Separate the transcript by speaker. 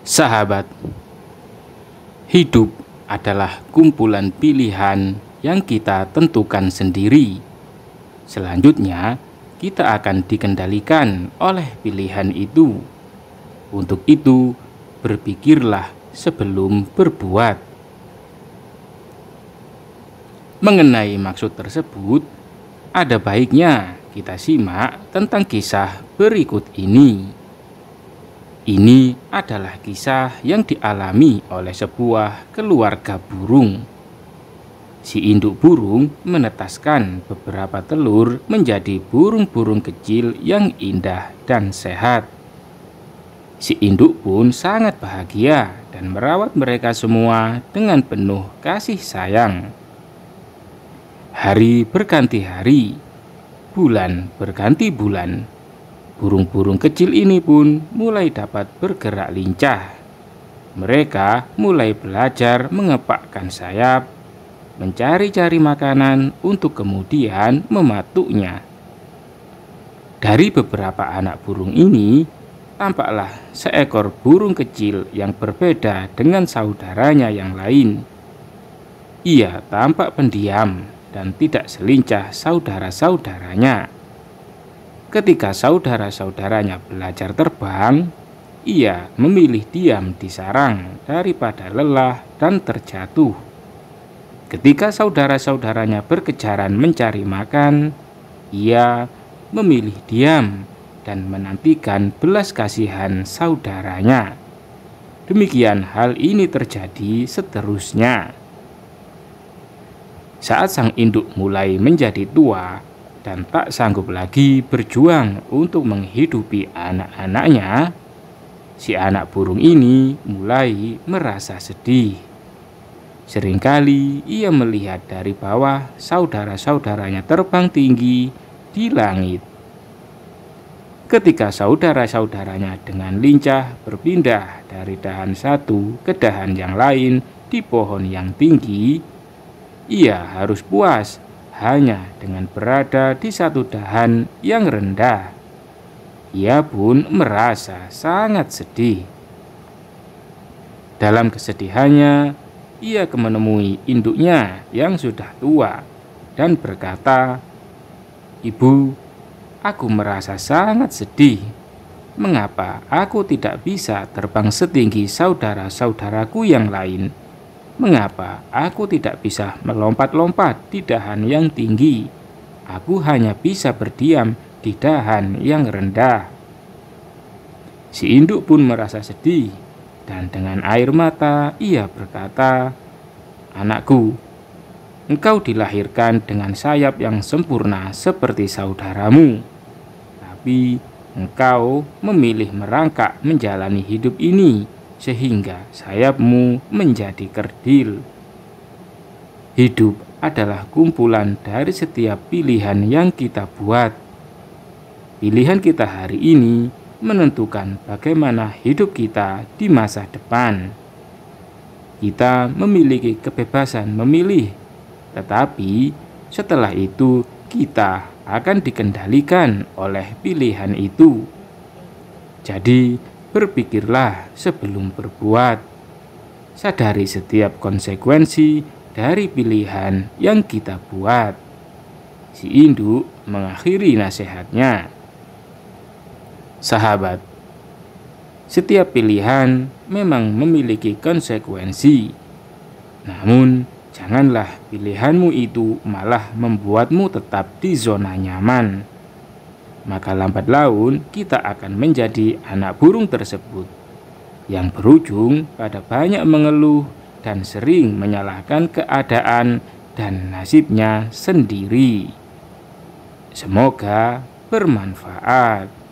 Speaker 1: Sahabat, hidup adalah kumpulan pilihan yang kita tentukan sendiri. Selanjutnya, kita akan dikendalikan oleh pilihan itu. Untuk itu, berpikirlah sebelum berbuat. Mengenai maksud tersebut, ada baiknya kita simak tentang kisah berikut ini. Ini adalah kisah yang dialami oleh sebuah keluarga burung. Si induk burung menetaskan beberapa telur menjadi burung-burung kecil yang indah dan sehat. Si induk pun sangat bahagia dan merawat mereka semua dengan penuh kasih sayang. Hari berganti hari, bulan berganti bulan. Burung-burung kecil ini pun mulai dapat bergerak lincah. Mereka mulai belajar mengepakkan sayap, mencari-cari makanan untuk kemudian mematuknya. Dari beberapa anak burung ini, tampaklah seekor burung kecil yang berbeda dengan saudaranya yang lain. Ia tampak pendiam dan tidak selincah saudara-saudaranya. Ketika saudara-saudaranya belajar terbang, ia memilih diam di sarang daripada lelah dan terjatuh. Ketika saudara-saudaranya berkejaran mencari makan, ia memilih diam dan menantikan belas kasihan saudaranya. Demikian hal ini terjadi seterusnya. Saat sang induk mulai menjadi tua dan tak sanggup lagi berjuang untuk menghidupi anak-anaknya, si anak burung ini mulai merasa sedih. Seringkali ia melihat dari bawah saudara-saudaranya terbang tinggi di langit. Ketika saudara-saudaranya dengan lincah berpindah dari dahan satu ke dahan yang lain di pohon yang tinggi, ia harus puas hanya dengan berada di satu dahan yang rendah. Ia pun merasa sangat sedih. Dalam kesedihannya, ia menemui induknya yang sudah tua dan berkata, "Ibu, aku merasa sangat sedih. Mengapa aku tidak bisa terbang setinggi saudara-saudaraku yang lain? Mengapa aku tidak bisa melompat-lompat di dahan yang tinggi? Aku hanya bisa berdiam di dahan yang rendah." Si induk pun merasa sedih, dan dengan air mata ia berkata, "Anakku, engkau dilahirkan dengan sayap yang sempurna seperti saudaramu. Tapi engkau memilih merangkak menjalani hidup ini, sehingga sayapmu menjadi kerdil. Hidup adalah kumpulan dari setiap pilihan yang kita buat. Pilihan kita hari ini menentukan bagaimana hidup kita di masa depan. Kita memiliki kebebasan memilih, tetapi setelah itu kita akan dikendalikan oleh pilihan itu. Jadi, berpikirlah sebelum berbuat. Sadari setiap konsekuensi dari pilihan yang kita buat." Si induk mengakhiri nasihatnya. Sahabat, setiap pilihan memang memiliki konsekuensi. Namun, janganlah pilihanmu itu malah membuatmu tetap di zona nyaman. Maka lambat laun kita akan menjadi anak burung tersebut yang berujung pada banyak mengeluh dan sering menyalahkan keadaan dan nasibnya sendiri. Semoga bermanfaat.